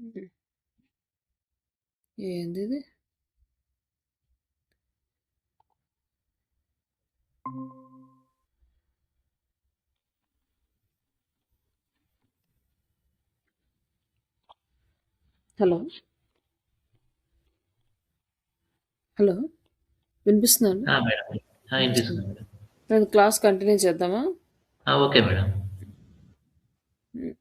హ్మ్. ఏందిది? Hello! Hello! వినిపిస్తుందా అండి? మేడం. వినిపిస్తుంది. ఇనిపిస్తుంది మేడం. నేను క్లాస్ కంటిన్యూ చేద్దామా? Okay madam. హ్మ్.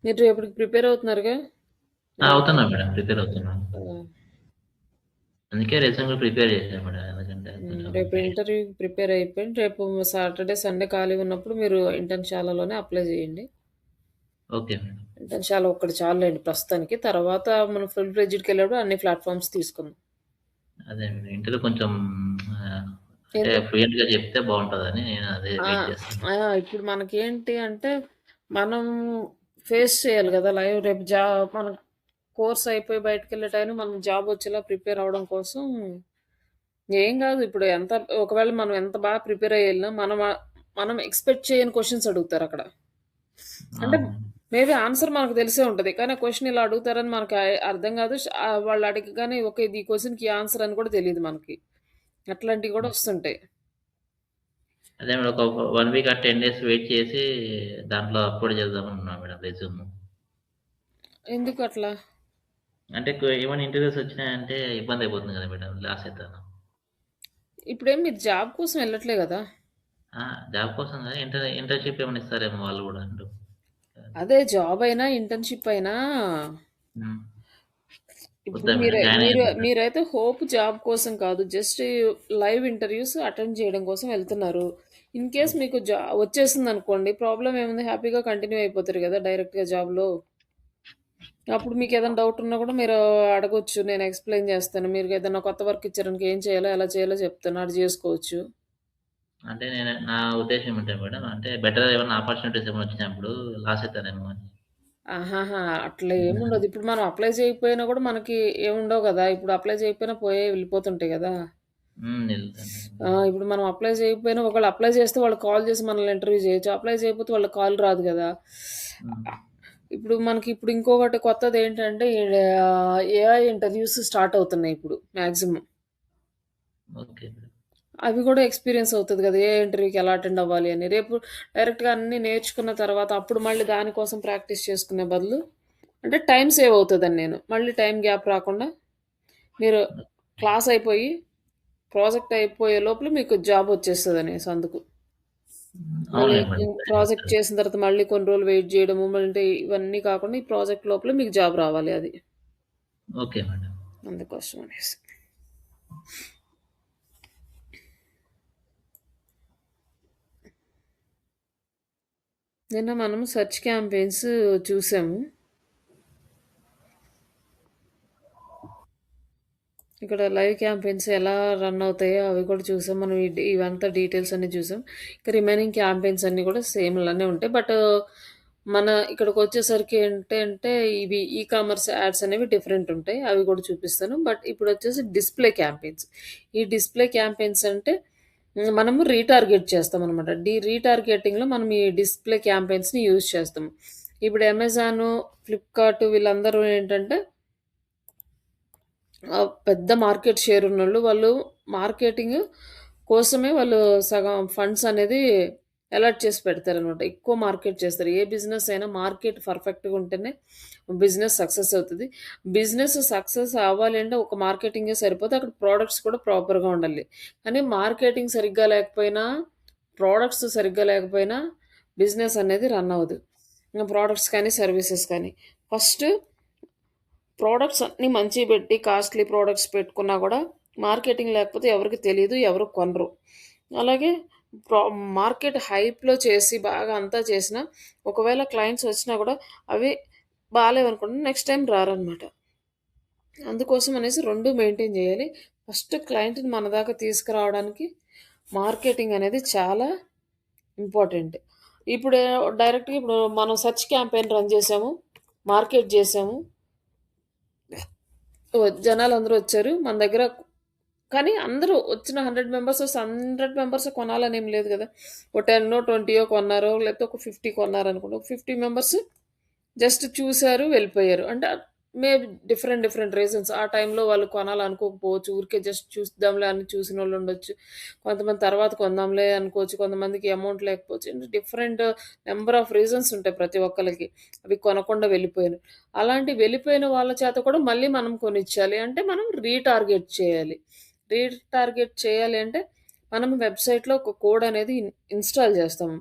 మీరు రేపటికి ప్రిపేర్ అవుతున్నారుగా? అవుతున్నా మేడం. ప్రిపేర్ అవుతున్నాను. ఆ! అందుకే రెజ్యూమ్ కూడా ప్రిపేర్ చేశాను మేడం. ఎందుకంటే కొంచెం రేపు ఇంటర్వ్యూకి ప్రిపేర్ అయిపోయి రేపు సాటర్‌డే, సండే ఖాళీగా ఉన్నప్పుడు మీరు ఇంటర్న్‌షాలాలోనే అప్లై చేయండి. Okay madam. ఇంటర్న్‌షాల ఒక్కటి చాలులెండి ప్రస్తుతానికి. తర్వాత మనం ఫుల్ ఫ్లెడ్జ్డ్‌కెళ్ళినప్పుడు అన్ని ప్లాట్‌ఫార్మ్స్ తీసుకుందాం. అదే మేడం. ఇంటర్‌లో కొంచెం ఆహ్, అంటే ఎందుకు ఫ్లూయెంట్‌గా చెప్తే బావుంటదని నేను అదే ఆ! వెయిట్ చేస్తున్నా. ఆ! ఇప్పుడు మనకేంటి అంటే, మనం ఫేస్ చేయాలి గదా! లైవ్ రేపు మన కోర్స్ అయిపోయి బయటికెళ్ళే టైంకి మనం జాబ్ వచ్చేలా ప్రిపేర్ అవ్వడం కోసం ఏం గాదు. ఇప్పుడు ఒకవేళ మనం ఎంత బాగా ప్రిపేర్ అయ్యి ఎళ్ళినా మనం ఎక్స్‌పెక్ట్ చేయని క్వెషన్స్ అడుగుతారక్కడ. అంటే అవును. మేబీ ఆన్సర్ మనకు తెలిసే ఉంటది. కానీ ఆ క్వెషన్ ఇలా అడుగుతారని మనకు అర్థం గాదు. వాళ్ళు అడగగానే ఓకే. ఇది ఈ క్వెషన్‌కి ఈ ఆన్సర్ అని కూడా తెలీదు మనకి. అట్లాంటివి గూడా వస్తుంటాయి. అదే మేడం. ఒక 1 వీక్ 10 డేస్ వెయిట్ చేసి దాంట్లో అప్‌లోడ్ చేద్దామనుకున్నా మేడం రెజ్యూమ్. ఎందుకు అట్లా? అంటే ఏమైనా ఇంటర్వ్యూస్ వచ్చినాయంటే ఇబ్బంది అయిపోతుంది కదా మేడం. లాస్ అయితాను. ఇప్పుడేం మీరు జాబ్ కోసం ఎళ్ళట్లే గదా! ఆ! జాబ్ కోసం గాని ఇంటర్న్‌షిప్ ఏమైనా ఇస్తారేమో వాళ్ళు గూడా అంటూ. అదే జాబ్ అయినా, ఇంటర్న్‌షిప్ అయినా హ్మ్. ఇప్పుడు వద్దా మేడం? జాయిన్ అయిపోతా. మీరైతే హోప్ జాబ్ కోసం కాదు. జస్ట్ లైవ్ ఇంటర్‌వ్యూస్ అటెండ్ చేయడం కోసం వెళ్తున్నారు. In case okay. మీకు వచ్చేసిందనుకోండి ప్రాబ్లమ్ ఏముంది హ్యాపీగా కంటిన్యూ అయిపోతారు గదా! డైరెక్ట్‌గా జాబ్‌లో. అప్పుడు మీకేదైనా డౌట్ ఉన్నా కూడా మీరు అడగొచ్చు. నేను ఎక్స్‌ప్లెయిన్ చేస్తాను. మీరు ఏదైనా కొత్త వర్క్ ఇచ్చారనుకో ఏం చేయాలో, ఎలా చేయాలో చెప్తాను. అది జేసుకోవచ్చు. అంటే నా ఉద్దేశ్యం ఏంటంటే మేడం, అంటే బెటర్ ఏమన్నా ఆపర్చునిటీస్ ఏమైనా వచ్చినప్పుడు లాస్ అయితానేమో అని. ఆహాహా! అట్లా హ్మ్. ఏముండదు. ఇప్పుడు మనం అప్లై చేయకపోయినా కూడా మనకి ఏముండవు గదా! ఇప్పుడు అప్లై చేయకపోయినా పోయేయి వెళ్ళిపోతుంటాయి గదా! వెళ్తాను. ఇప్పుడు మనం అప్లై చేయకపోయినా ఒకవేళ అప్లై చేస్తే వాళ్ళు కాల్ చేసి మనల్ని ఇంటర్వ్యూ చేయొచ్చు. అప్లై చేయకపోతే వాళ్ళకి కాల్ రాదు గదా! హ్మ్. ఇప్పుడు మనకి ఇంకొకటి కొత్తదేంటంటే ఏఐ ఇంటర్వ్యూస్ స్టార్ట్ అవుతున్నాయి ఇప్పుడు మాక్సిమం. Okay madam. అవి గూడా ఎక్స్‌పీరియన్స్ అవుతది గదా! ఏ ఇంటర్వ్యూకి ఎలా అటెండ్ అవ్వాలి అని. రేపు డైరెక్ట్‌గా అన్నీ నేర్చుకున్న తర్వాత అప్పుడు మళ్ళీ దాని కోసం ప్రాక్టీస్ చేసుకునే బదులు అంటే టైమ్ సేవ్ అవుతదని నేను. మళ్ళీ టైమ్ గ్యాప్ రాకుండా మీరు క్లాస్ అయిపోయి, ప్రాజెక్ట్ అయిపోయే లోపల మీకు జాబ్ వచ్చేస్తదనేసి అందుకు. మళ్ళీ అవునులెండి మేడం. ప్రాజెక్ట్ చేసిన తర్వాత మళ్ళీ కొన్ని రోజులు వెయిట్ జేయడము, మళ్ళీ ఇవన్నీ కాకుండా ఈ ప్రాజెక్ట్ లోపల మీకు జాబ్ రావాలి అది. Okay madam. అందుకోసం అనేసి. నిన్న మనం సెర్చ్ క్యాంపెయిన్స్ చూసాము. ఇక్కడ లైవ్ క్యాంపెయిన్స్ ఎలా రన్ అవుతాయో అవి కూడా చూసాం. మనం ఇవంతా డీటెయిల్స్ అన్నీ చూసాం. ఇంకా రిమైనింగ్ క్యాంపెయిన్స్ అన్నీ కూడా సేమ్ లానే ఉంటాయి. బట్ మన ఇక్కడికొచ్చేసరికి ఏంటంటే ఇవి ఈ కామర్స్ యాడ్స్ అనేవి డిఫరెంట్ ఉంటాయి. అవి కూడా చూపిస్తాను. బట్ ఇప్పుడొచ్చేసి డిస్‌ప్లే క్యాంపెయిన్స్. ఈ డిస్‌ప్లే క్యాంపెయిన్స్ అంటే మనము రీటార్గెట్ చేస్తామనమాట. రీటార్గెటింగ్‌లో మనం ఈ డిస్‌ప్లే క్యాంపెయిన్స్‌ని యూజ్ చేస్తాము. ఇప్పుడు అమెజాను, ఫ్లిప్‌కార్ట్ వీళ్ళందరూ ఏంటంటే పెద్ద మార్కెట్ షేర్ ఉన్నోళ్ళు వాళ్ళు మార్కెటింగ్ కోసమే వాళ్ళు సగం ఫండ్స్ అనేది అలాట్ చేసి పెడతారనమాట. ఎక్కువ మార్కెట్ చేస్తారు. ఏ బిజినెస్ అయినా మార్కెట్ పర్ఫెక్ట్‌గా ఉంటేనే బిజినెస్ సక్సెస్ అవుతది. బిజినెస్ సక్సెస్ అవ్వాలి అంటే ఒక మార్కెటింగే సరిపోదు. అక్కడ ప్రొడక్ట్స్ కూడా ప్రాపర్‌గా ఉండాలి. కానీ మార్కెటింగ్ సరిగ్గా లేకపోయినా, ప్రొడక్ట్స్ సరిగ్గా లేకపోయినా బిజినెస్ అనేది రన్ అవ్వదు. ప్రొడక్ట్స్ కానీ, సర్వీసెస్ కానీ. ఫస్ట్ ప్రొడక్ట్స్ అన్నీ మంచియి పెట్టి కాస్ట్‌లీ ప్రొడక్ట్స్ పెట్టుకున్నా గూడా మార్కెటింగ్ లేకపోతే ఎవరికీ తెలీదు. ఎవరు కొనరు. అలాగే ప్ర మార్కెట్ హైప్‌లో చేసి బాగా అంతా చేసినా ఒకవేళ క్లయింట్స్ వచ్చినా గూడా అవి బాలేవనుకోండి నెక్స్ట్ టైమ్ రారనమాట. అందుకోసం అనేసి 2 మెయింటైన్ జేయాలి. ఫస్ట్ క్లయింట్‌ని మన దాకా తీసుకురావడానికి మార్కెటింగ్ అనేది చాలా ఇంపార్టెంట్. ఇప్పుడు డైరెక్ట్‌గా ఇప్పుడు మనం సెర్చ్ క్యాంపెయిన్ రన్ చేసాము. మార్కెట్ జేసాము. జనాలందరూ వచ్చారు. మన దగ్గర కానీ అందరూ వచ్చిన 100 మెంబర్స్ 100 మెంబర్స్ కొనాలని ఏం లేదు గదా! ఓ 10 20 కొన్నారో లేకపోతే ఒక 50 కొన్నారనుకోండి. ఒక 50 మెంబర్స్ జస్ట్ చూసారు, వెళ్ళిపోయారు. అంటే మేబీ డిఫరెంట్, డిఫరెంట్ రీజన్స్. ఆ టైంలో వాళ్ళు కొనాలనుకోకపోవచ్చు. ఊరికే జస్ట్ చూద్దాంలే అని చూసినోళ్ళుండొచ్చు. కొంతమంది తర్వాత కొందాంలే అనుకోవచ్చు. కొంతమందికి అమౌంట్ లేకపోవచ్చు. అంటే డిఫరెంట్ నంబర్ ఆఫ్ రీజన్స్ ఉంటాయి ప్రతి ఒక్కళ్ళకి. అవి కొనకుండా వెళ్ళిపోయిన. అలాంటి వెళ్ళిపోయిన వాళ్ళ చేత కూడా మళ్ళీ మనం కొనిచ్చాలి. అంటే మనం రీటార్గెట్ చేయాలి. రీటార్గెట్ చేయాలి అంటే మనం వెబ్‌సైట్‌లో ఒక కోడ్ అనేది ఇన్‌స్టాల్ చేస్తాం.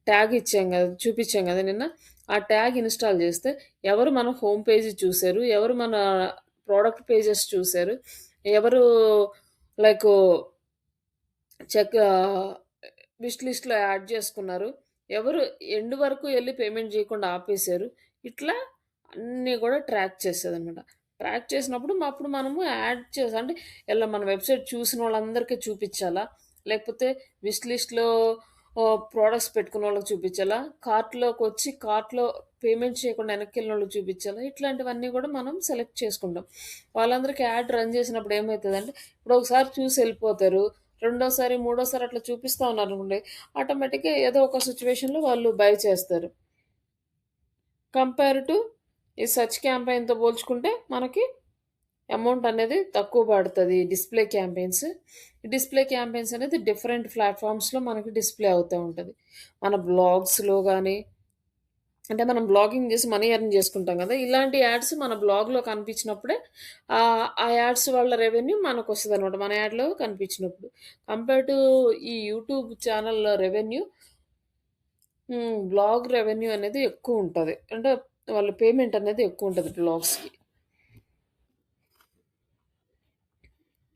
ట్యాగ్ ఇచ్చాం గదా! చూపిచ్చాం గదా! నిన్న. ఆ ట్యాగ్ ఇన్‌స్టాల్ జేస్తే ఎవరు మన హోమ్ పేజ్ చూసారు, ఎవరు మన ప్రొడక్ట్ పేజెస్ చూసారు, ఎవరు లైకు విష్ లిస్ట్‌లో యాడ్ చేసుకున్నారు, ఎవరు ఎండ్ వరకు ఎళ్లి పేమెంట్ జేయకుండా ఆపేశారు. ఇట్లా అన్నీ గూడా ట్రాక్ చేస్తదనమాట. ట్రాక్ చేసినప్పుడు అప్పుడు మనము యాడ్ చేసి అంటే ఇలా మన వెబ్‌సైట్ చూసినోళ్ళందరికీ చూపిచ్చాలా? లేకపోతే విష్ లిస్ట్‌లో ప్రొడక్ట్స్ పెట్టుకున్నోళ్ళకి చూపిచ్చాలా? కార్ట్‌లో పేమెంట్ చేయకుండా వెనక్కెళ్ళినోళ్ళకి చూపిచ్చాలా? ఇట్లాంటివన్నీ గూడా మనం సెలెక్ట్ చేసుకుంటాం. వాళ్ళందరికి యాడ్ రన్ చేసినప్పుడు ఏమైతదంటే, ఇప్పుడు ఒకసారి చూసి ఎళ్ళిపోతారు. రెండోసారి, మూడోసారి అట్లా చూపిస్తా ఉన్నారనుకోండి, ఆటోమేటిక్‌గా ఏదో ఒక సిట్యుయేషన్‌లో వాళ్ళు బై చేస్తారు. కంపేర్ టు ఈ సెర్చ్ క్యాంపెయిన్‌తో పోల్చుకుంటే మనకి అమౌంట్ అనేది తక్కువ పడతది. Display campaigns. ఈ డిస్‌ప్లే క్యాంపెయిన్స్ అనేది డిఫరెంట్ ప్లాట్‌ఫార్మ్స్‌లో మనకి డిస్‌ప్లే అవుతా ఉంటది. మన బ్లాగ్స్‌లో గాని, అంటే మనం బ్లాగింగ్ చేసి మనీ ఎర్న్ చేసుకుంటాం గదా! ఇలాంటి యాడ్స్ మన బ్లాగ్‌లో కనిపించినప్పుడే ఆ యాడ్స్ వల్ల రెవెన్యూ మనకొస్తదనమాట. మన యాడ్‌లో కనిపించినప్పుడు. కంపేర్ టు ఈ YouTube channel revenue blog revenue అనేది ఎక్కువుంటది. అంటే వాళ్ళ పేమెంట్ అనేది ఎక్కువుంటది బ్లాగ్స్‌కి.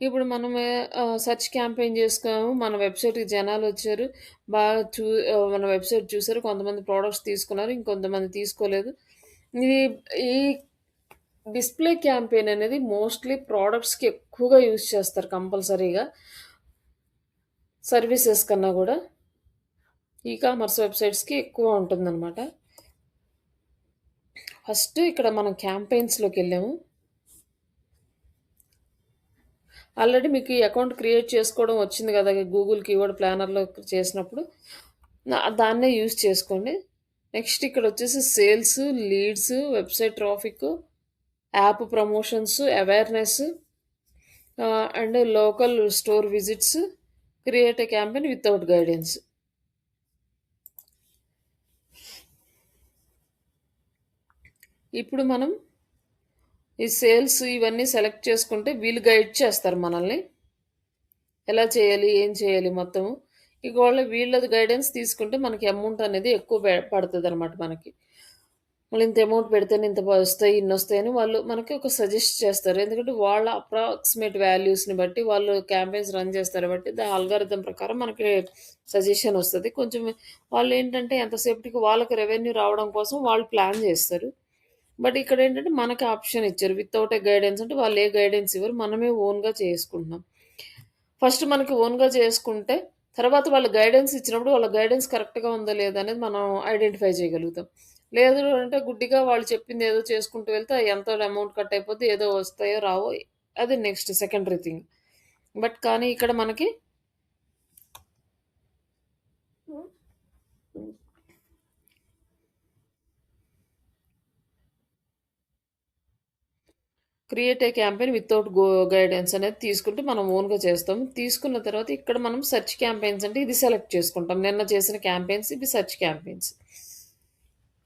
ఇప్పుడు మనమే సెర్చ్ క్యాంపెయిన్ జేసుకున్నాము. మన వెబ్‌సైట్‌కి జనాలొచ్చారు. బాగా మన వెబ్‌సైట్ చూసారు. కొంతమంది ప్రొడక్ట్స్ తీసుకున్నారు. ఇంకొంతమంది తీసుకోలేదు. ఇది ఈ డిస్‌ప్లే క్యాంపెయిన్ అనేది మోస్ట్‌లీ ప్రొడక్ట్స్‌కి ఎక్కువగా యూజ్ చేస్తారు కంపల్సరీగా. సర్వీసెస్ కన్నా గూడా. ఈ కామర్స్ వెబ్‌సైట్స్‌కి ఎక్కువ ఉంటుందనమాట. ఫస్ట్ ఇక్కడ మనం క్యాంపెయిన్స్‌లోకెళ్ళాము. ఆల్రెడీ మీకు ఈ అకౌంట్ క్రియేట్ చేసుకోవడం వచ్చింది గదా! గూగుల్ కీవర్డ్ ప్లానర్‌లో చేసినప్పుడు. దాన్నే యూజ్ చేసుకోండి. నెక్స్ట్ ఇక్కడొచ్చేసి sales, leads, website traffic, app promotions, awareness and local store visits, create a campaign without guidance. ఇప్పుడు మనం ఈ సేల్స్ ఇవన్నీ సెలెక్ట్ చేసుకుంటే వీళ్ళు గైడ్ చేస్తారు మనల్ని. ఎలా చేయాలి? ఏం చేయాలి మొత్తము. ఒకవేళ వీళ్ళది గైడెన్స్ తీసుకుంటే మనకి అమౌంట్ అనేది ఎక్కువ పడతదనమాట మనకి. మళ్ళీ ఇంత అమౌంట్ పెడితేనే ఇంత వస్తాయి, ఇన్నొస్తాయని వాళ్ళు మనకి ఒక సజెస్ట్ చేస్తారు. ఎందుకంటే వాళ్ళ అప్రాక్సిమేట్ వాల్యూస్‌ని బట్టి వాళ్ళు క్యాంపెయిన్స్ రన్ చేస్తారు కాబట్టి ఆల్గారిథం ప్రకారం మనకి సజెషన్ వస్తది. కొంచెం వాళ్ళేంటంటే ఎంతసేపటికి వాళ్ళకి రెవెన్యూ రావడం కోసం వాళ్ళు ప్లాన్ చేస్తారు. బట్ ఇక్కడేంటంటే మనకి ఆప్షన్ ఇచ్చారు. వితౌట్ ఎ గైడెన్స్ అంటే వాళ్ళు ఏ గైడెన్స్ ఇవ్వరు. మనమే ఓన్‌గా చేసుకుంటున్నాం. ఫస్ట్ మనకి ఓన్‌గా చేసుకుంటే, తర్వాత వాళ్ళు గైడెన్స్ ఇచ్చినప్పుడు వాళ్ళ గైడెన్స్ కరెక్ట్‌గా ఉందా లేదా అనేది మనం ఐడెంటిఫై చేయగలుగుతాం. లేదు అంటే గుడ్డిగా వాళ్ళు చెప్పింది ఏదో చేసుకుంటూ వెళ్తే ఎంతో అమౌంట్ కట్ అయిపోద్ది. ఏదో వస్తాయో రావో అది నెక్స్ట్ సెకండరీ థింగ్. బట్ కానీ ఇక్కడ మనకి create a campaign without guidance అనేది తీసుకుంటే మనం ఓన్‌గా చేస్తాం. తీసుకున్న తర్వాత ఇక్కడ మనం సెర్చ్ క్యాంపెయిన్స్ అంటే ఇది సెలెక్ట్ చేసుకుంటాం. నిన్న చేసిన క్యాంపెయిన్స్ ఇవి సెర్చ్ క్యాంపెయిన్స్.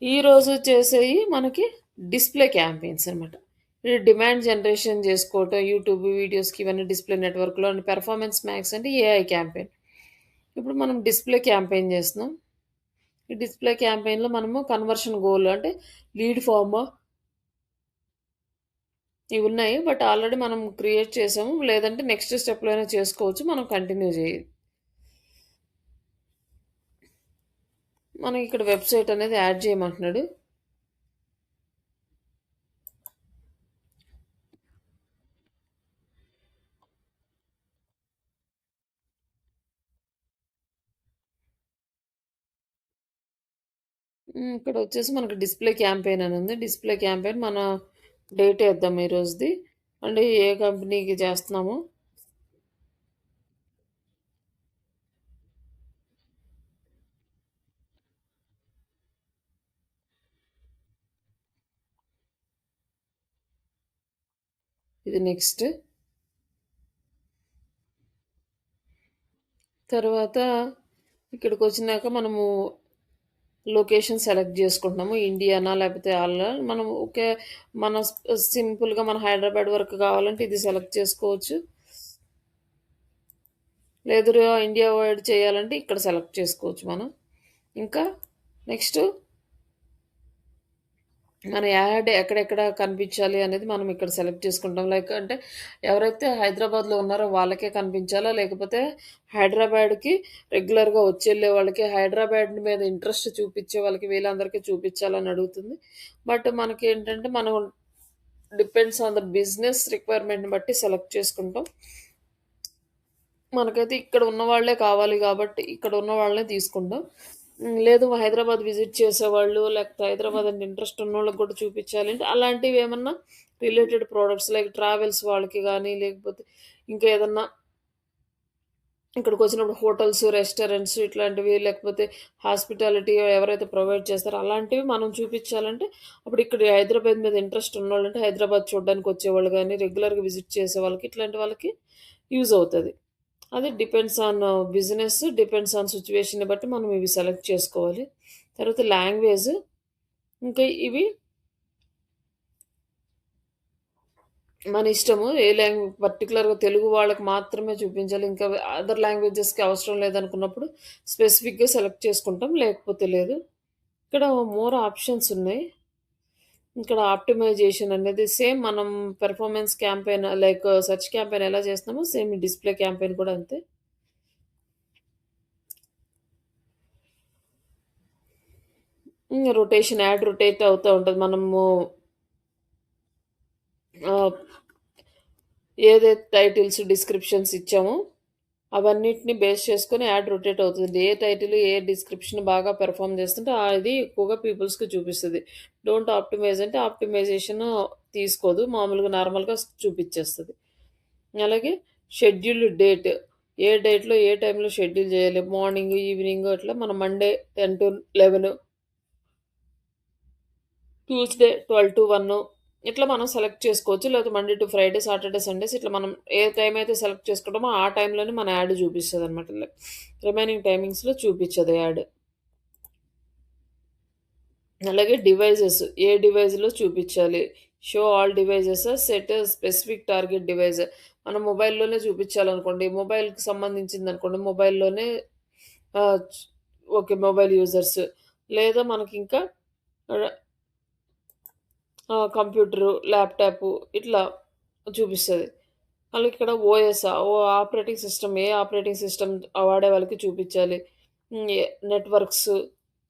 ఈరోజు చేసేయి మనకి డిస్‌ప్లే క్యాంపెయిన్స్ అనమాట. ఈ డిమాండ్ జనరేషన్ జేసుకోవటం, యూట్యూబ్ వీడియోస్‌కి ఇవన్నీ డిస్‌ప్లే నెట్‌వర్క్‌లో అండ్ పెర్ఫార్మెన్స్ మ్యాక్స్ అంటే ఏఐ క్యాంపెయిన్. ఇప్పుడు మనం డిస్‌ప్లే క్యాంపెయిన్ జేస్తున్నాం. ఈ డిస్‌ప్లే క్యాంపెయిన్‌లో మనము కన్వర్షన్ గోల్ అంటే లీడ్ ఫార్మ్ ఇవున్నాయి. బట్ ఆల్రెడీ మనం క్రియేట్ చేసాము. లేదంటే నెక్స్ట్ స్టెప్‌లో అయినా చేసుకోవచ్చు. మనం కంటిన్యూ మనకి ఇక్కడ వెబ్‌సైట్ అనేది యాడ్ చేయమంటున్నాడు. ఇక్కడొచ్చేసి మనకి డిస్‌ప్లే క్యాంపెయిన్ అని ఉంది. డిస్‌ప్లే క్యాంపెయిన్ మన డేట్ ఏద్దాం ఈరోజుది. అంటే ఏ కంపెనీకి చేస్తున్నామో. ఇది నెక్స్ట్. తర్వాత ఇక్కడికొచ్చినాక మనము లొకేషన్ సెలెక్ట్ జేసుకుంటున్నాము. ఇండియానా లేకపోతే మనం ఓకే. మన సింపుల్‌గా మన హైదరాబాద్ వరకు కావాలంటే ఇది సెలెక్ట్ చేసుకోవచ్చు. లేదు ఇండియా వైడ్ చేయాలంటే ఇక్కడ సెలెక్ట్ చేసుకోవచ్చు మనం. ఇంకా నెక్స్ట్ మన యాడ్ ఎక్కడెక్కడ కనిపించాలి అనేది మనం ఇక్కడ సెలెక్ట్ చేసుకుంటాం. లైక్ అంటే ఎవరైతే హైదరాబాద్‌లో ఉన్నారో వాళ్ళకే కనిపించాలా? లేకపోతే హైదరాబాద్‌కి రెగ్యులర్‌గా వచ్చెళ్ళే వాళ్ళకి, హైదరాబాద్ మీద ఇంట్రెస్ట్ చూపిచ్చే వాళ్ళకి వీళ్ళందరికీ చూపిచ్చాలని అడుగుతుంది. బట్ మనకేంటంటే మనం డిపెండ్స్ ఆన్ ద బిజినెస్ రిక్వైర్మెంట్‌ని బట్టి సెలెక్ట్ చేసుకుంటాం. మనకైతే ఇక్కడ ఉన్నవాళ్ళే కావాలి గాబట్టి, ఇక్కడ ఉన్న వాళ్ళనే తీసుకుంటాం. లేదు హైదరాబాద్ విజిట్ చేసేవాళ్ళు, లేకపోతే హైదరాబాద్ అంటే ఇంట్రెస్ట్ ఉన్నోళ్ళకి గూడా చూపిచ్చాలంటే, అలాంటివేమన్నా రిలేటెడ్ ప్రొడక్ట్స్ లైక్ ట్రావెల్స్ వాళ్ళకి గానీ, లేకపోతే ఇంకా ఏదన్నా ఇక్కడికొచ్చినప్పుడు హోటల్స్, రెస్టారెంట్స్ ఇట్లాంటివి లేకపోతే హాస్పిటాలిటీ ఎవరైతే ప్రొవైడ్ చేస్తారో అలాంటివి మనం చూపిచ్చాలంటే, అప్పుడు ఇక్కడ హైదరాబాద్ మీద ఇంట్రెస్ట్ ఉన్నోళ్ళంటే హైదరాబాద్ చూడ్డానికొచ్చేవాళ్ళు గానీ, రెగ్యులర్‌గా విజిట్ చేసే వాళ్ళకి ఇట్లాంటి వాళ్ళకి యూజ్ అవుతది. అది depends on business, depends on సిట్యుయేషన్‌ని బట్టి మనం ఇవి సెలెక్ట్ చేసుకోవాలి. తర్వాత లాంగ్వేజ్ ఇంకా ఇవి మన ఇష్టము. ఏ పర్టిక్యులర్‌గా తెలుగు వాళ్ళకి మాత్రమే చూపించాలి. ఇంకా అదర్ లాంగ్వేజెస్‌కి అవసరం లేదనుకున్నప్పుడు స్పెసిఫిక్‌గా సెలెక్ట్ చేసుకుంటాం. లేకపోతే లేదు. ఇక్కడ మోర్ ఆప్షన్స్ ఉన్నాయి. ఇక్కడ ఆప్టిమైజేషన్ అనేది సేమ్ మనం performance campaign like search campaign ఎలా చేస్తున్నామో సేమ్ ఈ డిస్‌ప్లే క్యాంపెయిన్ కూడా అంతే. రొటేషన్ యాడ్ రొటేట్ అవుతా ఉంటది. మనము ఆహ్, ఏదైతే టైటిల్స్, డిస్క్రిప్షన్స్ ఇచ్చామో అవన్నిటిని బేస్ చేసుకొని యాడ్ రొటేట్ అవుతుంది. ఏ టైటిల్, ఏ డిస్క్రిప్షన్ బాగా పెర్ఫార్మ్ చేస్తుంటే అది ఎక్కువగా పీపుల్స్‌కి చూపిస్తది. డోంట్ ఆప్టిమైజ్ అంటే ఆప్టిమైజేషన్ తీసుకోదు. మామూలుగా నార్మల్‌గా చూపిచ్చేస్తది. అలాగే షెడ్యూల్డ్ డేట్. ఏ డేట్‌లో, ఏ టైంలో షెడ్యూల్ చేయాలి. మార్నింగ్, ఈవినింగ్ అట్లా మనం మండే 10-11 ట్యూస్‌డే 12-1 ఇట్లా మనం సెలెక్ట్ చేసుకోవచ్చు. లేకపోతే Monday to Friday, Saturday, Sundays ఇట్లా మనం ఏ టైం అయితే సెలెక్ట్ చేసుకుంటామో ఆ టైంలోనే మన యాడ్ చూపిస్తదనమాట. రిమైనింగ్ టైమింగ్స్‌లో చూపిచ్చదు యాడ్. అలాగే డివైజెస్. ఏ డివైస్‌లో చూపిచ్చాలి. Show all devices set specific target device. మనం మొబైల్‌లోనే చూపిచ్చాలనుకోండి. మొబైల్‌కి సంబంధించిందనుకోండి. మొబైల్‌లోనే ఆహ్, ఓకే. Mobile users. లేదా మనకింకా ఆహ్, కంప్యూటరు, ల్యాప్‌టాపు ఇట్లా చూపిస్తది. మళ్ళీ ఇక్కడ ఓఎస్ఆ ఆపరేటింగ్ సిస్టమ్ ఏ ఆపరేటింగ్ సిస్టమ్ వాడే వాళ్ళకి చూపిచ్చాలి. నెట్‌వర్క్స్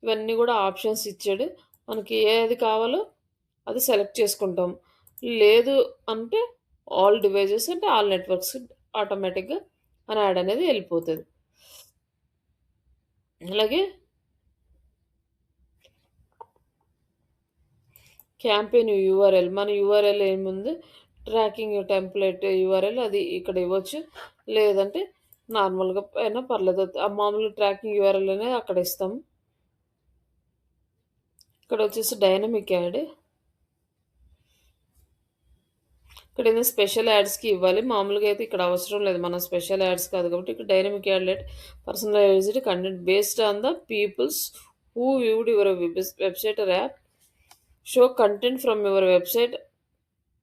ఇవన్నీ గూడా ఆప్షన్స్ ఇచ్చాడు. మనకి ఏది కావాలో అది సెలెక్ట్ చేసుకుంటాం. లేదు అంటే ఆల్ డివైజెస్ అంటే ఆల్ నెట్‌వర్క్స్ ఆటోమేటిక్‌గా మన యాడ్ అనేది ఎళ్ళిపోతది. అలాగే క్యాంపెయిన్ యూఆర్ఎల్. మన యూఆర్ఎల్ ఏముంది ట్రాకింగ్ టెంప్లేట్ యూఆర్ఎల్ అది ఇక్కడ ఇవ్వచ్చు. లేదంటే నార్మల్‌గా అయినా పర్లేదు. మామూలు ట్రాకింగ్ యూఆర్ఎల్ అనేది అక్కడ ఇస్తాం. ఇక్కడొచ్చేసి డైనమిక్ యాడ్. ఇక్కడేందో స్పెషల్ యాడ్స్‌కి ఇవ్వాలి. మామూలుగా అయితే ఇక్కడ అవసరం లేదు. మనం స్పెషల్ యాడ్స్ కాదు కాబట్టి ఇక్కడ dynamic ad let personalized content based on the peoples who viewed your website or app. Show content from your website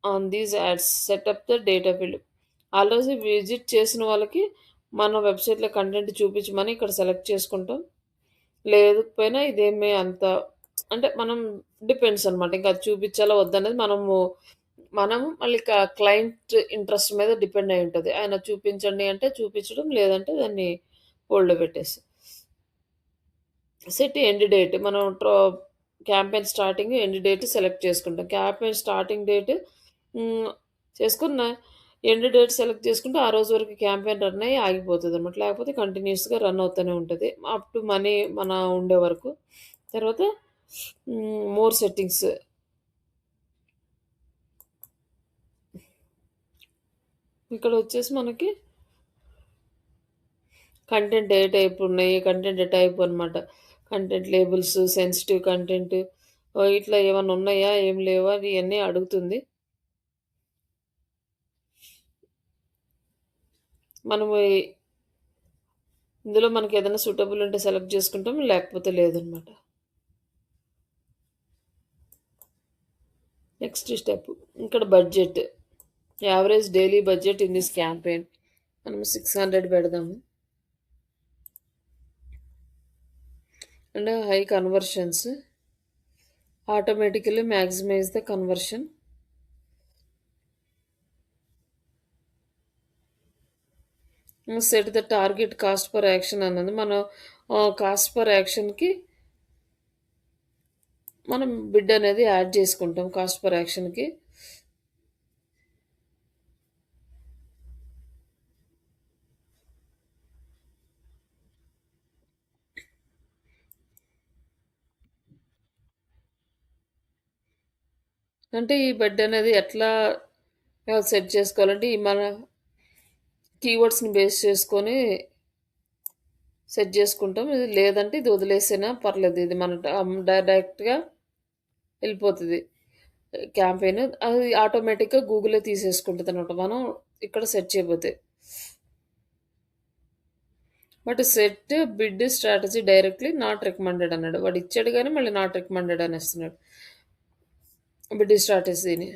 on these ads. Set up the data field. Already visit చేసిన వాళ్ళకి మన వెబ్‌సైట్‌లో content చూపించమని ఇక్కడ select చేసుకుంటాం. లేకపోయినా ఇదేమీ అంత అంటే మనం డిపెండ్స్ అనమాట. ఇంకా అది చూపించాలా వద్దనేది మనము మళ్ళీ క్లయింట్ ఇంట్రెస్ట్ మీద డిపెండ్ అయి ఉంటది. ఆయన చూపించండి అంటే చూపించడం, లేదంటే దాన్ని హోల్డ్‌లో పెట్టేసి. సెట్ ఎండ్ డేట్ మనం campaign starting, end date select చేసుకుంటాం. క్యాంపెయిన్ స్టార్టింగ్ డేట్ హ్మ్. చేసుకున్న ఎండ్ డేట్ సెలెక్ట్ చేసుకుంటే ఆ రోజు వరకు క్యాంపెయిన్ రన్ అయ్యి ఆగిపోతదనమాట. లేకపోతే కంటిన్యూయస్‌గా రన్ అవుతూనే ఉంటది. అప్ టు మనీ మన ఉండే వరకు. తర్వాత మోర్ సెట్టింగ్స్. ఇక్కడొచ్చేసి మనకి కంటెంట్ ఏ టైప్ ఉన్నాయి, కంటెంట్ టైప్ అనమాట. కంటెంట్ లేబుల్స్, సెన్సిటివ్ కంటెంట్ ఇట్లా ఏమన్నా ఉన్నాయా? ఏం లేవా? ఇయన్నీ అడుగుతుంది. మనము ఇందులో మనకేదైనా సూటబుల్ ఉంటే సెలెక్ట్ చేసుకుంటాం. లేకపోతే లేదనమాట. నెక్స్ట్ స్టెప్ ఇక్కడ budget. Average daily budget in this campaign. మనం 600 పెడదాము. And high conversions. Automatically maximise the conversion. Set the target cost per action అన్నది మనం కాస్ట్ పర్ యాక్షన్కి మనం బిడ్ అనేది యాడ్ చేసుకుంటాం కాస్ట్ పర్ యాక్షన్కి. అంటే ఈ బిడ్ అనేది ఎట్లా సెట్ చేసుకోవాలంటే ఈ మన కీవర్డ్స్ని బేస్ చేసుకొని సెట్ చేసుకుంటాం. ఇది లేదంటే ఇది వదిలేసినా పర్లేదు. ఇది మన డైరెక్ట్గా వెళ్ళిపోతుంది క్యాంపెయిన్. అది ఆటోమేటిక్గా గూగులే తీసేసుకుంటుంది అనమాట మనం ఇక్కడ సెట్ చేయబోతే. But set bid strategy directly not recommended అన్నాడు. వాడు ఇచ్చాడు కానీ మళ్ళీ నాట్ రికమెండెడ్ అని ఇస్తున్నాడు బిడ్ స్ట్రాటజీని.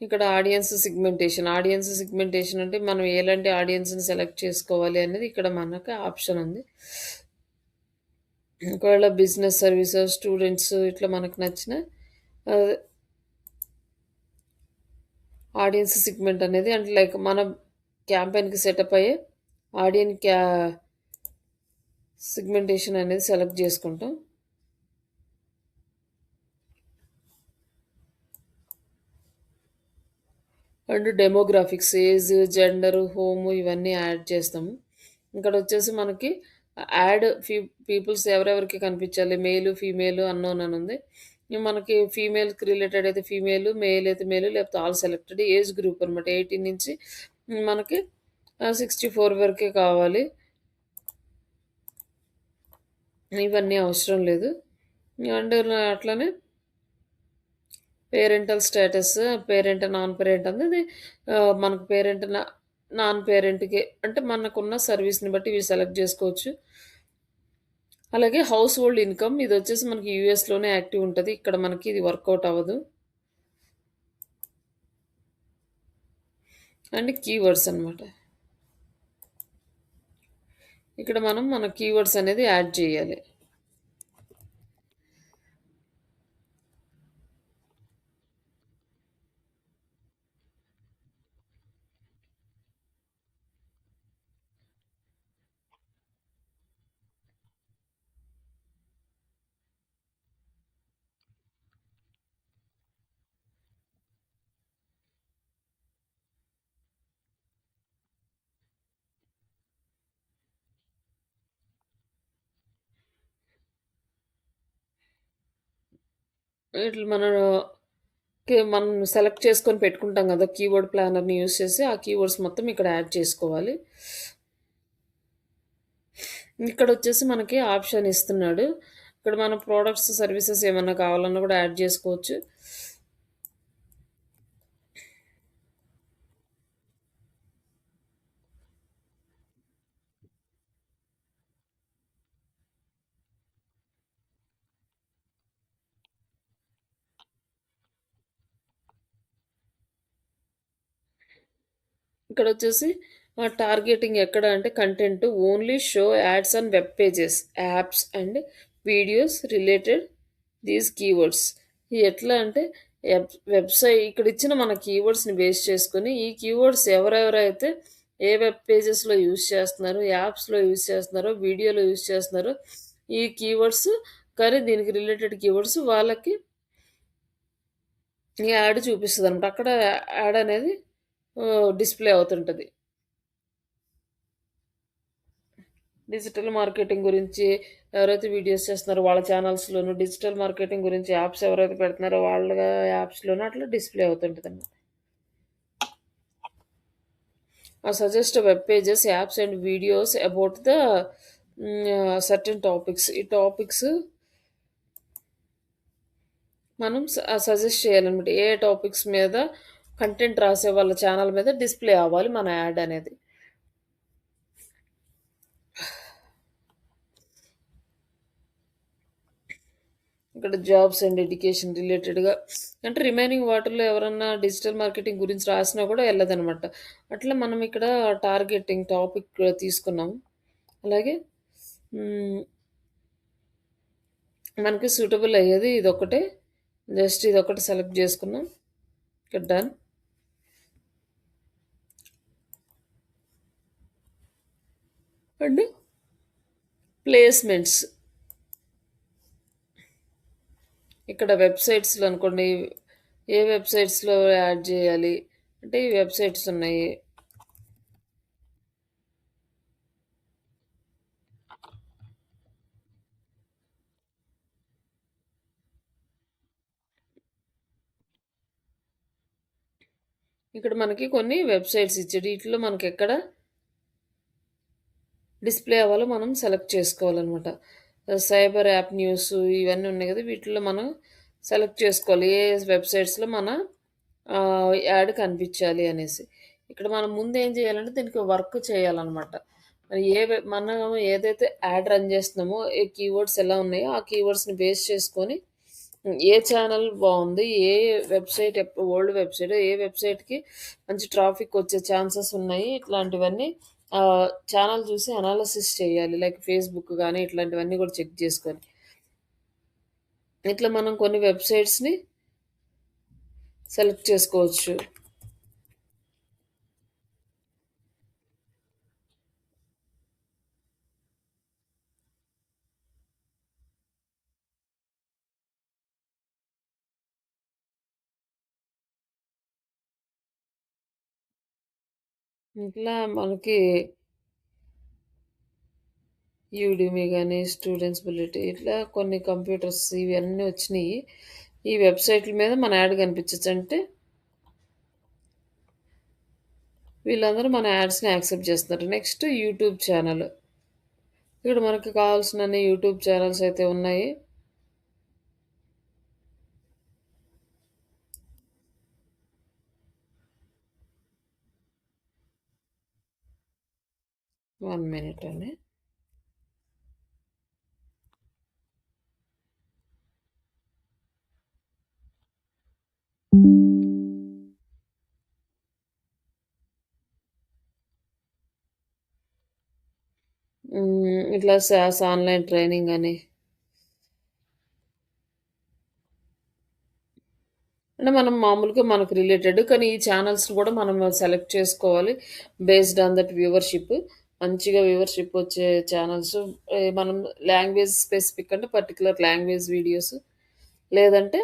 ఇక్కడ ఆడియన్స్ సిగ్మెంటేషన్ అంటే మనం ఎలాంటి ఆడియన్స్ని సెలెక్ట్ చేసుకోవాలి అనేది ఇక్కడ మనకు ఆప్షన్ ఉంది. ఒకవేళ బిజినెస్ సర్వీసెస్ స్టూడెంట్స్ ఇట్లా మనకు నచ్చిన ఆడియన్స్ సిగ్మెంట్ అనేది అంటే లైక్ మన క్యాంపెయిన్కి సెటప్ అయ్యే ఆడియన్ సిగ్మెంటేషన్ అనేది సెలెక్ట్ చేసుకుంటాం. And demographics age gender home ఇవన్నీ యాడ్ చేస్తాము. ఇక్కడ వచ్చేసి మనకి యాడ్ పీపుల్స్ ఎవరెవరికి కనిపించాలి మేలు ఫీమేల్ అన్నోన్ అని ఉంది. మనకి ఫీమేల్కి రిలేటెడ్ అయితే ఫీమేల్, మేల్ అయితే మేలు, లేకపోతే ఆల్ సెలెక్టెడ్. ఏజ్ గ్రూప్ అనమాట 18 నుంచి మనకి 64 వరకే కావాలి. ఇవన్నీ అవసరం లేదు. అండ్ అట్లనే parental status parent non parent అనేది మనకు పేరెంట్ నాన్ పేరెంట్కి అంటే మనకున్న సర్వీస్ని బట్టి ఇవి సెలెక్ట్ చేసుకోవచ్చు. అలాగే హౌస్ హోల్డ్ ఇన్కమ్ ఇది వచ్చేసి మనకి యూఎస్లోనే యాక్టివ్ ఉంటుంది. ఇక్కడ మనకి ఇది వర్కౌట్ అవ్వదు. అండ్ కీవర్డ్స్ అనమాట. ఇక్కడ మనం మన కీవర్డ్స్ అనేది యాడ్ చేయాలి. ఇట్లా మనం సెలెక్ట్ చేసుకొని పెట్టుకుంటాం కదా కీవర్డ్ ప్లానర్ని యూస్ చేసి ఆ కీవర్డ్స్ మొత్తం ఇక్కడ యాడ్ చేసుకోవాలి. ఇక్కడ వచ్చేసి మనకి ఆప్షన్ ఇస్తున్నాడు. ఇక్కడ మన ప్రోడక్ట్స్ సర్వీసెస్ ఏమన్నా కావాలన్నా కూడా యాడ్ చేసుకోవచ్చు. ఇక్కడ వచ్చేసి టార్గెటింగ్ ఎక్కడ అంటే content only show ads on web pages apps and videos related these keywords. ఇది ఎట్లా అంటే వెబ్సైట్ ఇక్కడ ఇచ్చిన మన కీవర్డ్స్ని బేస్ చేసుకొని ఈ కీవర్డ్స్ ఎవరెవరైతే ఏ వెబ్ పేజెస్లో యూజ్ చేస్తున్నారో యాప్స్లో యూజ్ చేస్తున్నారో వీడియోలో యూజ్ చేస్తున్నారో ఈ కీవర్డ్స్ కానీ దీనికి రిలేటెడ్ కీవర్డ్స్ వాళ్ళకి ఈ యాడ్ చూపిస్తుంది అనమాట. అక్కడ యాడ్ అనేది డిస్ప్లే అవుతుంటుంది. డిజిటల్ మార్కెటింగ్ గురించి ఎవరైతే వీడియోస్ చేస్తున్నారో వాళ్ళ ఛానల్స్లోను డిజిటల్ మార్కెటింగ్ గురించి యాప్స్ ఎవరైతే పెడుతున్నారో వాళ్ళ యాప్స్లోనూ అట్లా డిస్ప్లే అవుతుంటుంది అన్నమాట. Suggest web pages apps and videos about the certain topics. ఈ టాపిక్స్ మనం సజెస్ట్ చేయాలన్నమాట. ఏ టాపిక్స్ మీద కంటెంట్ రాసే వాళ్ళ ఛానల్ మీద డిస్‌ప్లే అవ్వాలి మన యాడ్ అనేది. ఇక్కడ జాబ్స్ అండ్ ఎడ్యుకేషన్ రిలేటెడ్‌గా అంటే రిమైనింగ్ వాటిల్లో ఎవరన్నా డిజిటల్ మార్కెటింగ్ గురించి రాసినా కూడా ఎళ్ళదనమాట. అట్లా మనం ఇక్కడ టార్గెటింగ్ టాపిక్ తీసుకున్నాం. అలాగే హ్మ్. మనకి సూటబుల్ అయ్యేది ఇదొక్కటే. జస్ట్ ఇదొక్కటి సెలెక్ట్ జేసుకున్నాం. ఇక్కడ డన్. And placements. ఇక్కడ వెబ్‌సైట్స్‌లో అనుకోండి. ఏ వెబ్‌సైట్స్‌లో యాడ్ జేయాలి అంటే ఈ వెబ్‌సైట్స్ ఉన్నాయి. ఇక్కడ మనకి కొన్ని వెబ్‌సైట్స్ ఇచ్చాడు. ఈటిల్లో మనకెక్కడ డిస్‌ప్లే అవ్వాలో మనం సెలెక్ట్ చేసుకోవాలనమాట. సైబర్ యాప్ న్యూస్ ఇవన్నీ ఉన్నాయి గదా! వీటిల్లో మనం సెలెక్ట్ చేసుకోవాలి. ఏ వెబ్‌సైట్స్‌లో మన యాడ్ కనిపించాలి అనేసి. ఇక్కడ మనం ముందేం జేయాలంటే దీనికి వర్క్ చేయాలనమాట. మరి మనం ఏదైతే యాడ్ రన్ జేస్తున్నామో ఏ కీవర్డ్స్ ఎలా ఉన్నాయో ఆ కీవర్డ్స్‌ని బేస్ చేసుకొని ఏ ఛానల్ బావుంది? ఏ వెబ్‌సైట్ ఓల్డ్ వెబ్‌సైట్ ఏ వెబ్‌సైట్‌కి మంచి ట్రాఫిక్ వచ్చే ఛాన్సెస్ ఉన్నాయి. ఇట్లాంటివన్నీ ఛానల్ చూసి అనాలిసిస్ చేయాలి. లైక్ ఫేస్‌బుక్ గాని ఇట్లాంటివన్నీ కూడా చెక్ చేసుకొని. ఇట్లా మనం కొన్ని వెబ్‌సైట్స్‌ని సెలెక్ట్ చేసుకోవచ్చు. ఇట్లా మనకి యూడెమీ గాని, స్టూడెంట్స్ బుల్లెట్ ఇట్లా కొన్ని కంప్యూటర్స్ ఇవన్నీ వచ్చినియి. ఈ వెబ్‌సైట్‌ల మీద మన యాడ్ కనిపించొచ్చు. అంటే వీళ్ళందరూ మన యాడ్స్‌ని యాక్సెప్ట్ చేస్తున్నారు. Next YouTube channel. ఇక్కడ మనకి కావాల్సినన్ని యూట్యూబ్ ఛానెల్స్ అయితే ఉన్నాయి. 1 మినిట్ అండి. ఇట్లా ఆన్‌లైన్ ట్రైనింగ్ అని. అంటే మనం మామూలుగా మనకు రిలేటెడ్ కానీ ఈ ఛానెల్స్‌ని కూడా మనం సెలెక్ట్ చేసుకోవాలి. Based on that viewership. మంచిగా వ్యూవర్‌షిప్ వచ్చే ఛానెల్స్ మనం లాంగ్వేజ్ స్పెసిఫిక్ అంటే పర్టిక్యులర్ లాంగ్వేజ్ వీడియోస్ లేదంటే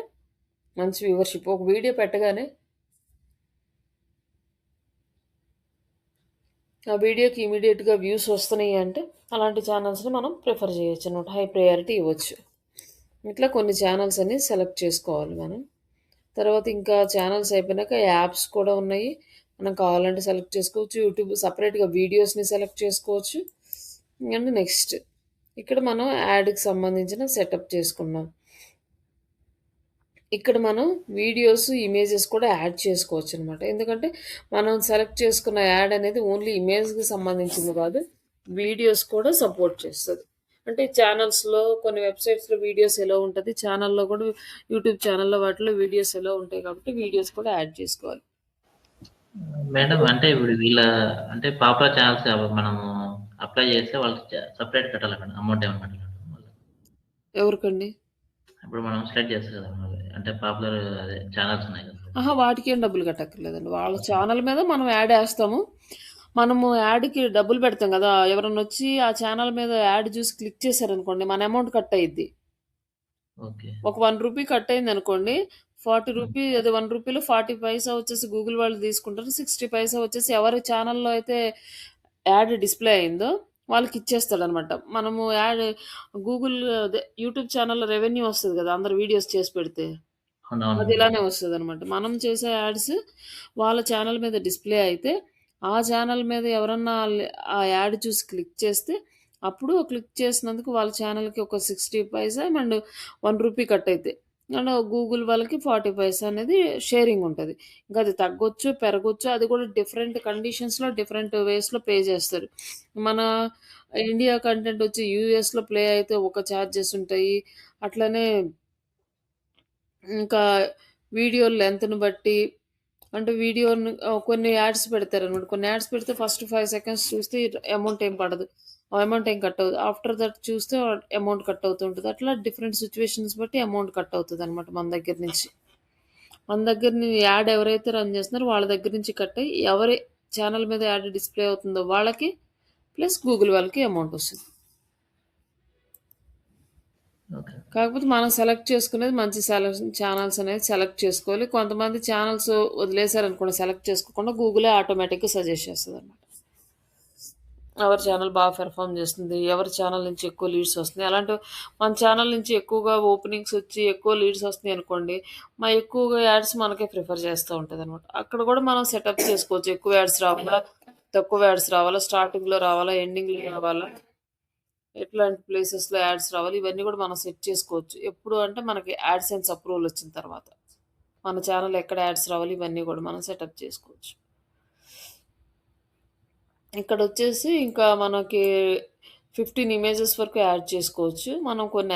మంచి వ్యూవర్‌షిప్. ఒక వీడియో పెట్టగానే ఆ వీడియోకి ఇమ్మీడియేట్‌గా వ్యూస్ వస్తున్నాయి అంటే అలాంటి ఛానెల్స్‌ని మనం ప్రిఫర్ చేయొచ్చనమాట. హై ప్రయారిటీ ఇవ్వచ్చు. ఇట్లా కొన్ని ఛానెల్స్ అన్ని సెలెక్ట్ చేసుకోవాలి మనం. తర్వాత ఇంకా ఛానెల్స్ అయిపోయినాక యాప్స్ కూడా ఉన్నాయి. మనం కావాలంటే సెలెక్ట్ చేసుకోవచ్చు. యూట్యూబ్ సెపరేట్‌గా వీడియోస్‌ని సెలెక్ట్ చేసుకోవచ్చు. అండ్ నెక్స్ట్ ఇక్కడ మనం యాడ్‌కి సంబంధించిన సెటప్ చేసుకున్నాం. ఇక్కడ మనం వీడియోస్, ఇమేజెస్ కూడా యాడ్ చేసుకోవచ్చనమాట. ఎందుకంటే మనం సెలెక్ట్ చేసుకున్న యాడ్ అనేది ఓన్లీ ఇమేజ్‌కి సంబంధించింది కాదు. వీడియోస్ కూడా సపోర్ట్ చేస్తది. అంటే ఛానల్స్‌లో కొన్ని వెబ్‌సైట్స్‌లో వీడియోస్ ఎలా ఉంటది. ఛానల్‌లో కూడా యూట్యూబ్ ఛానల్‌లో వాటిలో వీడియోస్ ఎలా ఉంటాయి కాబట్టి వీడియోస్ కూడా యాడ్ చేసుకోవాలి. మేడం అంటే ఇప్పుడు అంటే పాపులర్ ఛానెల్స్ మనము అప్లై చేస్తే వాళ్ళకి సెపరేట్ కట్టాలా మేడం? అమౌంట్ ఏమైనా కట్టాలా మళ్ళా? ఎవరికండి? ఇప్పుడు మనం సెలెక్ట్ చేస్తాం కదా! అంటే పాపులర్ అదే ఛానెల్స్ ఉన్నాయి కదా! అహా! వాటికేం డబ్బులు కట్టక్కర్లేదండి. వాళ్ళ ఛానల్ మీద మనం యాడ్ ఏస్తాము. మనము యాడ్‌కి డబ్బులు పెడతాం గదా! ఎవరన్నొచ్చి ఆ ఛానల్ మీద యాడ్ చూసి క్లిక్ చేశారనుకోండి, మన అమౌంట్ కట్ అయ్యిద్ది. ఓకే. ఒక రూ. 1 కట్ అయిందనుకోండి, హ్మ్. అది రూ. 1లో 40 పైసా వచ్చేసి గూగుల్ వాళ్ళు తీసుకుంటారు. 60 పైసా వచ్చేసి ఎవరి ఛానల్‌లో అయితే యాడ్ డిస్‌ప్లే అయిందో వాళ్ళకిచ్చేస్తాడనమాట. మనము గూగుల్ యూట్యూబ్ ఛానల్‌లో రెవెన్యూ వస్తది గదా! అందరు వీడియోస్ చేసి పెడితే. అవునవును అది మేడం. ఇలానే వస్తదనమాట. మనం చేసే యాడ్స్ వాళ్ళ ఛానల్ మీద డిస్‌ప్లే అయితే, ఆ ఛానల్ మీద ఎవరన్నా ఆ యాడ్ చూసి క్లిక్ చేస్తే, అప్పుడు క్లిక్ చేసినందుకు వాళ్ళ ఛానల్‌కి ఒక 60 పైసా అండ్ రూ. 1 కట్ అయితాయి. అండ్ గూగుల్ వాళ్ళకి 40 పైసా అనేది షేరింగ్ ఉంటది. ఇంకా అది తగ్గొచ్చు, పెరగొచ్చు. అది కూడా డిఫరెంట్ కండిషన్స్‌లో, డిఫరెంట్ వేస్‌లో పే చేస్తారు. మన ఇండియా కంటెంట్ వచ్చి యూఎస్‌లో ప్లే అయితే ఒక చార్జెస్ ఉంటాయి. అట్లనే ఇంకా వీడియో లెంగ్త్‌ని బట్టి అంటే వీడియోని కొన్ని యాడ్స్ పెడతారనమాట. కొన్ని యాడ్స్ పెడితే ఫస్ట్ 5 సెకండ్స్ చూస్తే అమౌంట్ ఏం పడదు. అమౌంట్ ఏం కట్ అవ్వదు. ఆఫ్టర్ దట్ చూస్తే అమౌంట్ కట్ అవుతూ ఉంటది. అట్లా డిఫరెంట్ సిట్యుయేషన్స్ బట్టి అమౌంట్ కట్ అవుతదనమాట మన దగ్గర నుంచి. మన దగ్గరని యాడ్ ఎవరైతే రన్ చేస్తున్నారో వాళ్ళ దగ్గర నుంచి కట్ అయ్యి ఎవరి ఛానెల్ మీద యాడ్ డిస్‌ప్లే అవుతుందో వాళ్ళకి ప్లస్ గూగుల్ వాళ్ళకి అమౌంట్ వస్తది. ఓకే. కాకపోతే మనం సెలెక్ట్ చేసుకునేది మంచి ఛానెల్స్ అనేది సెలెక్ట్ చేసుకోవాలి. కొంతమంది ఛానెల్స్ వదిలేసారనుకోండి సెలెక్ట్ చేసుకోకుండా గూగులే ఆటోమేటిక్‌గా సజెస్ట్ చేస్తదనమాట. ఎవరి ఛానెల్ బాగా పెర్ఫార్మ్ చేస్తుంది, ఎవరి ఛానెల్ నుంచి ఎక్కువ లీడ్స్ వస్తున్నాయి. అలాంటి మన ఛానెల్ నుంచి ఎక్కువగా ఓపెనింగ్స్ వచ్చి ఎక్కువ లీడ్స్ వస్తున్నాయి అనుకోండి, ఎక్కువగా యాడ్స్ మనకే ప్రిఫర్ చేస్తూ ఉంటదనమాట. అక్కడ కూడా మనం సెటప్ చేసుకోవచ్చు. ఎక్కువ యాడ్స్ రావాలా, తక్కువ యాడ్స్ రావాలా, స్టార్టింగ్‌లో రావాలా, ఎండింగ్‌లో రావాలా, ఎట్లాంటి ప్లేసెస్‌లో యాడ్స్ రావాలి, ఇవన్నీ కూడా మనం సెట్ చేసుకోవచ్చు. ఎప్పుడు అంటే మనకి యాడ్‌సెన్స్ అప్రూవల్ వచ్చిన తర్వాత. మన ఛానెల్ ఎక్కడ యాడ్స్ రావాలి ఇవన్నీ కూడా మనం సెటప్ చేసుకోవచ్చు. ఇక్కడొచ్చేసి ఇంకా మనకి 15 ఇమేజెస్ వరకు యాడ్ చేసుకోవచ్చు. మనం కొన్ని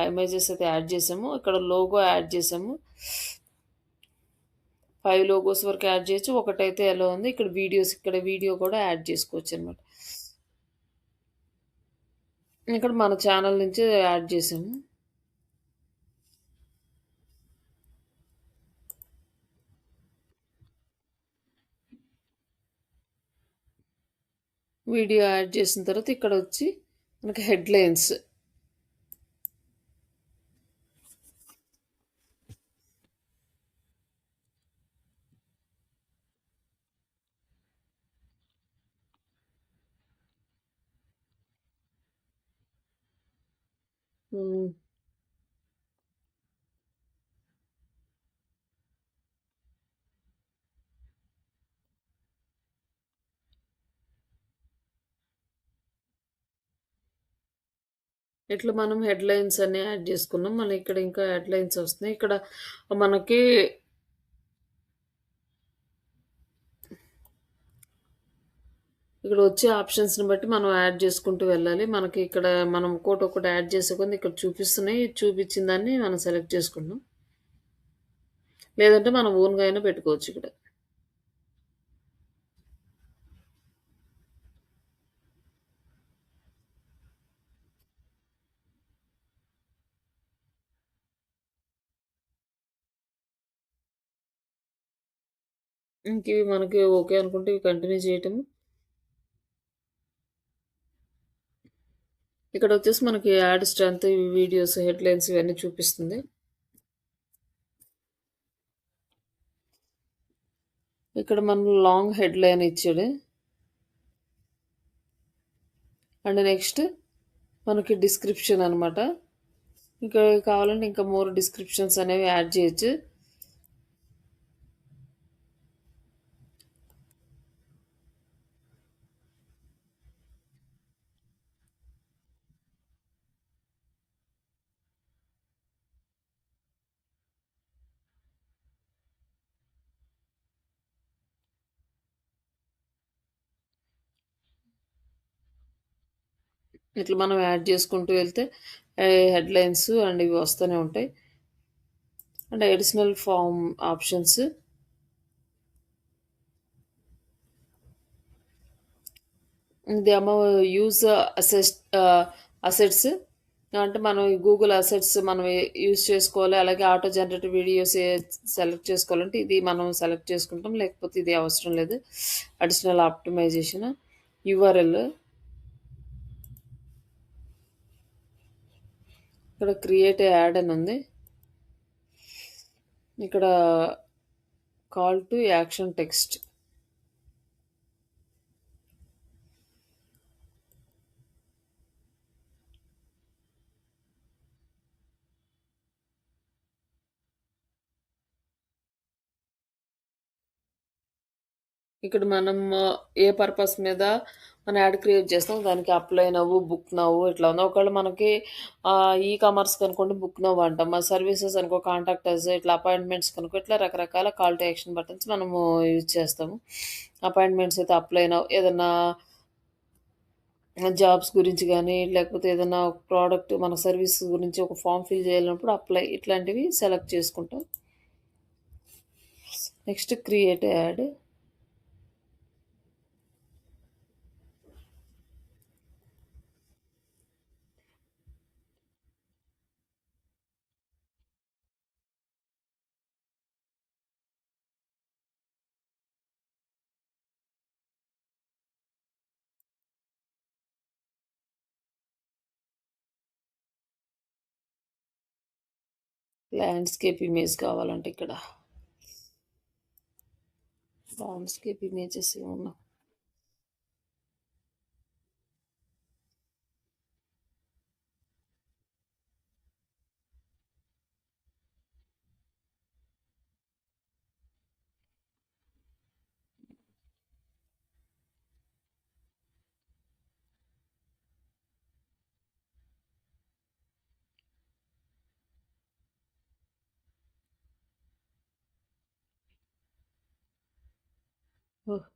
ఇమేజెస్ అయితే యాడ్ చేసాము. ఇక్కడ లోగో యాడ్ చేసాము. 5 లోగోస్ వరకు యాడ్ చేయొచ్చు. ఒకటైతే ఎలో ఉంది. ఇక్కడ వీడియో కూడా యాడ్ చేసుకోవచ్చనమాట. ఇక్కడ మన ఛానెల్ నుంచి యాడ్ చేసాము. వీడియో యాడ్ చేసిన తర్వాత ఇక్కడొచ్చి మనకి హెడ్‌లైన్స్. హ్మ్. ఇట్లా మనం హెడ్‌లైన్స్ అన్ని యాడ్ చేసుకున్నాం. మళ్ళీ ఇక్కడ ఇంకా హెడ్‌లైన్స్ వస్తున్నాయి. ఇక్కడ మనకి ఇక్కడ వచ్చే ఆప్షన్స్‌ని బట్టి మనం యాడ్ చేసుకుంటూ వెళ్ళాలి. మనకి ఇక్కడ మనం ఒక్కోటి యాడ్ చేసే కొద్దీ ఇక్కడ చూపిస్తున్నాయి. చూపించిన దాన్ని మనం సెలెక్ట్ చేసుకుంటాం. లేదంటే మనం ఓన్‌గా అయినా పెట్టుకోవచ్చు ఇక్కడ. ఇంకివి మనకి ఓకే అనుకుంటే ఇవి కంటిన్యూ చేయటం. ఇక్కడొచ్చేసి మనకి యాడ్ స్ట్రెంత్, వీడియోస్, హెడ్‌లైన్స్ ఇవన్నీ చూపిస్తుంది. ఇక్కడ మనం లాంగ్ హెడ్‌లైన్ ఇచ్చాడు. అండ్ నెక్స్ట్ మనకి డిస్క్రిప్షన్ అనమాట. ఇంకా కావాలంటే ఇంకా మోర్ డిస్క్రిప్షన్స్ అనేవి యాడ్ చేయొచ్చు. ఇట్లా మనం యాడ్ చేసుకుంటూ వెళ్తే హెడ్‌లైన్స్ అండ్ ఇవి వస్తూనే ఉంటాయి. And additional form options. ఇదేమో యూజ్ అసెట్స్ అంటే మనం ఈ గూగుల్ అసెట్స్ మనం యూజ్ చేసుకోవాలి. అలాగే ఆటో జనరేటెడ్ వీడియోస్ సెలెక్ట్ చేసుకోవాలంటే ఇది మనం సెలెక్ట్ చేసుకుంటాం. లేకపోతే ఇది అవసరం లేదు. అడిషనల్ ఆప్టిమైజేషన్, యూఆర్ఎల్, ఇక్కడ క్రియేట్ యాడ్ అని ఉంది. ఇక్కడ కాల్ టు యాక్షన్ టెక్స్ట్. ఇక్కడ మనం ఏ పర్పస్ మీద మన యాడ్ క్రియేట్ చేస్తాం దానికి అప్లై నవ్వు, బుక్ నవ్వు ఇట్లా ఉంది. ఒకవేళ మనకి ఈ కామర్స్ కనుకోండి బుక్ నవ్వు అంటాం. మన సర్వీసెస్ అనుకో కాంటాక్ట్ అస్, ఇట్లా అపాయింట్మెంట్స్ కనుకో ఇట్లా రకరకాల కాల్ టు యాక్షన్ బటన్స్ మనము యూజ్ చేస్తాము. అపాయింట్మెంట్స్ అయితే అప్లై నవ్, ఏదన్నా జాబ్స్ గురించి గానీ, లేకపోతే ఏదన్నా ప్రోడక్ట్ మన సర్వీస్ గురించి ఒక ఫార్మ్ ఫిల్ చేయాలన్నప్పుడు అప్లై ఇట్లాంటివి సెలెక్ట్ చేసుకుంటాం. Next create add. Landscape image కావాలంటే ఇక్కడ ల్యాండ్‌స్కేప్ ఇమేజెస్ ఏమన్నా ఓహ్!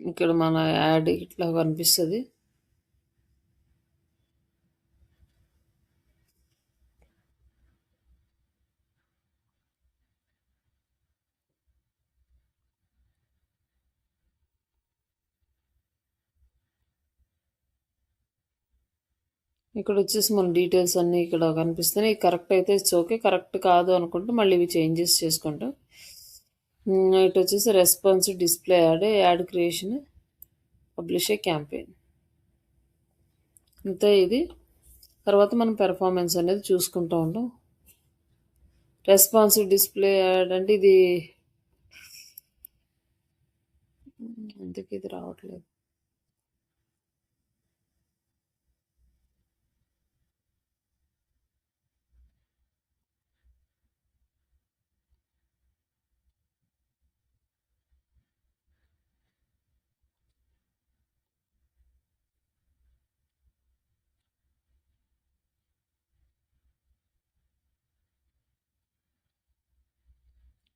ఇక్కడ మన యాడ్ ఇట్లా కనిపిస్తది. ఇక్కడొచ్చేసి మన డీటెయిల్స్ అన్నీ ఇక్కడ కనిపిస్తున్నాయి. కరెక్ట్ అయితే ఇట్స్ ఓకే. కరెక్ట్ కాదు అనుకుంటే మళ్ళీ ఇవి చేంజెస్ చేసుకుంటాం. ఇటొచ్చేసి response display ad, ad creation, publish a campaign. అంతే ఇది. తర్వాత మనం పెర్ఫార్మెన్స్ అనేది చూసుకుంటూ ఉంటాం. రెస్పాన్సివ్ డిస్‌ప్లే యాడ్ అంటే ఇది ఎందుకు ఇది రావట్లేదు.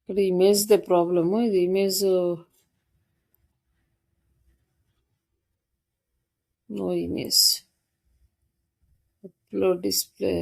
ఇక్కడ ఇమేజ్‌దే ప్రాబ్లము. ఇది image no image. Upload display.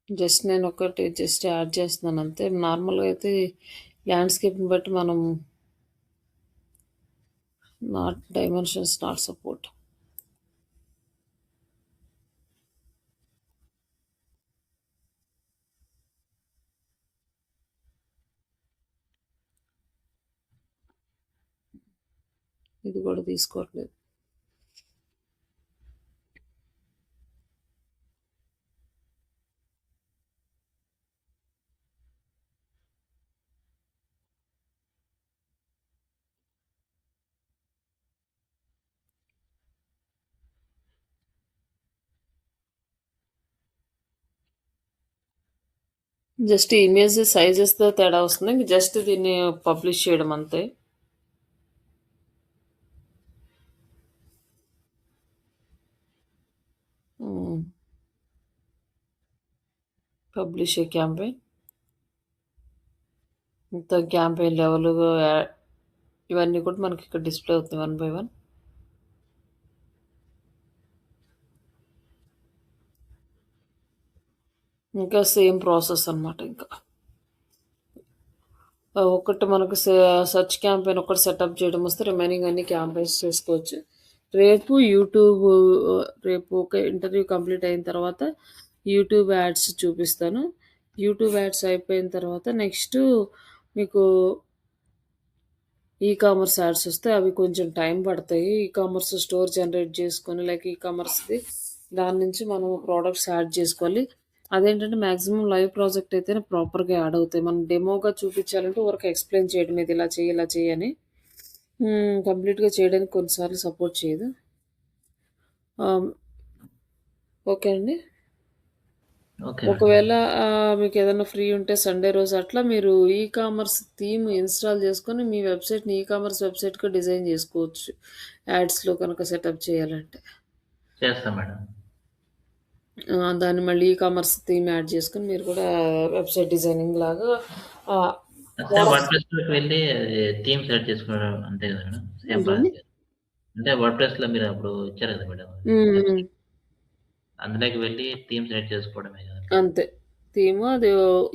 Just నేనొకటి జస్ట్ యాడ్ చేస్తున్నాను అంతే. నార్మల్‌గా అయితే ల్యాండ్‌స్కేప్‌ని బట్టి మనం నాట్ డైమెన్షన్స్ నాట్ సపోర్ట్. ఇది కూడా తీసుకోవట్లేదు. జస్ట్ ఇమేజ్ సైజెస్‌తో తేడా వస్తుంది. ఇంక జస్ట్ దీన్ని పబ్లిష్ చేయడం అంతే. హ్మ్. Publish a campaign. మొత్తం క్యాంపెయిన్ లెవెలు ఇవన్నీ కూడా మనకి ఇక్కడ డిస్‌ప్లే అవుతుంది వన్ బై వన్. ఇంకా సేమ్ ప్రాసెస్ అనమాట ఇంకా. ఒకటి మనకు సెర్చ్ క్యాంపెయిన్ ఒకటి సెటప్ చేయడం వస్తే రిమైనింగ్ అన్ని క్యాంపెయిన్స్ చేసుకోవచ్చు. రేపు యూట్యూబ్ రేపు ఒక ఇంటర్వ్యూ కంప్లీట్ అయిన తర్వాత యూట్యూబ్ యాడ్స్ చూపిస్తాను. యూట్యూబ్ యాడ్స్ అయిపోయిన తర్వాత నెక్స్ట్ మీకు ఈ కామర్స్ యాడ్స్ వస్తాయి. అవి కొంచెం టైం పడతాయి. ఈ కామర్స్ స్టోర్ జనరేట్ చేసుకొని లైక్ ఈ కామర్స్‌ది దాని నుంచి మనం ప్రొడక్ట్స్ యాడ్ చేసుకోవాలి. అదేంటంటే మాక్సిమం లైవ్ ప్రాజెక్ట్ అయితేనే ప్రాపర్‌గా యాడ్ అవుతాయి. మనం డెమోగా చూపించాలంటే ఊరికే ఎక్స్‌ప్లెయిన్ చేయడం ఇది ఇలా చెయ్యి, ఇలా చెయ్యి అని. కంప్లీట్‌గా చేయడానికి కొన్నిసార్లు సపోర్ట్ చేయదు. ఓకే అండి. Okay madam. ఒకవేళ మీకేదన్నా ఫ్రీ ఉంటే సండే రోజు అట్లా మీరు ఈ కామర్స్ థీమ్ ఇన్‌స్టాల్ చేసుకొని మీ వెబ్‌సైట్‌ని ఈ కామర్స్ వెబ్‌సైట్‌గా డిజైన్ చేసుకోవచ్చు. యాడ్స్‌లో కనుక సెటప్ చేయాలంటే. చేస్తా మేడం. దాన్ని మళ్ళీ ఈ కామర్స్ థీమ్ యాడ్ చేసుకొని మీరు కూడా వెబ్‌సైట్ డిజైనింగ్ లాగా ఆహ్, అంటే ప్రొడక్ట్స్ వర్డ్‌ప్రెస్‌లోకి వెళ్ళి థీమ్ సెలెక్ట్ చేసుకోవడం అంతే కదా మేడం? సేమ్ ఏంటండి? ప్రాసెస్. అంటే వర్డ్‌ప్రెస్‌లో మీరు అప్పుడు ఇచ్చారు కదా మేడం హ్మ్. హ్మ్. వెబ్‌సైట్. అందులోకి వెళ్ళి థీమ్ సెలెక్ట్ చేసుకోవడమే కదా! అంతే. థీము అది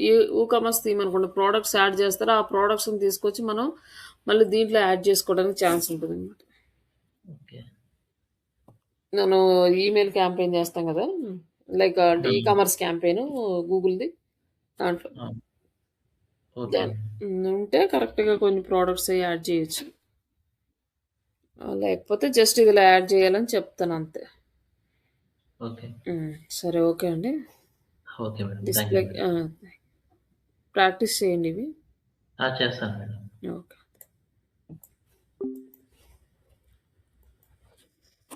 ఈ కామర్స్ థీమ్ అనుకోండి. ప్రొడక్ట్స్ యాడ్ చేస్తారు. ఆ ప్రొడక్ట్స్‌ని తీసుకొచ్చి మనం మళ్ళీ దీంట్లో యాడ్ చేసుకోవడానికి ఛాన్స్ ఉంటదనమాట. ఓకే. నేను ఈమెయిల్ క్యాంపెయిన్ చేస్తాం గదా! లైక్ అంటే ఈ హ్మ్. కామర్స్ క్యాంపెయిను గూగుల్‌ది దాంట్లో. ఆ! ఓకే. దాన్ ఉంటే కరెక్ట్‌గా కొన్ని ప్రొడక్ట్స్ యాడ్ చేయొచ్చు. లేకపోతే జస్ట్ ఇదిలా యాడ్ చేయాలని చెప్తానంతే. ఓకే. సరే ఓకే అండి. Okay madam. Thank display you madam. Practice చేయండి ఇవి. చేస్తాను మేడం. ఓకే.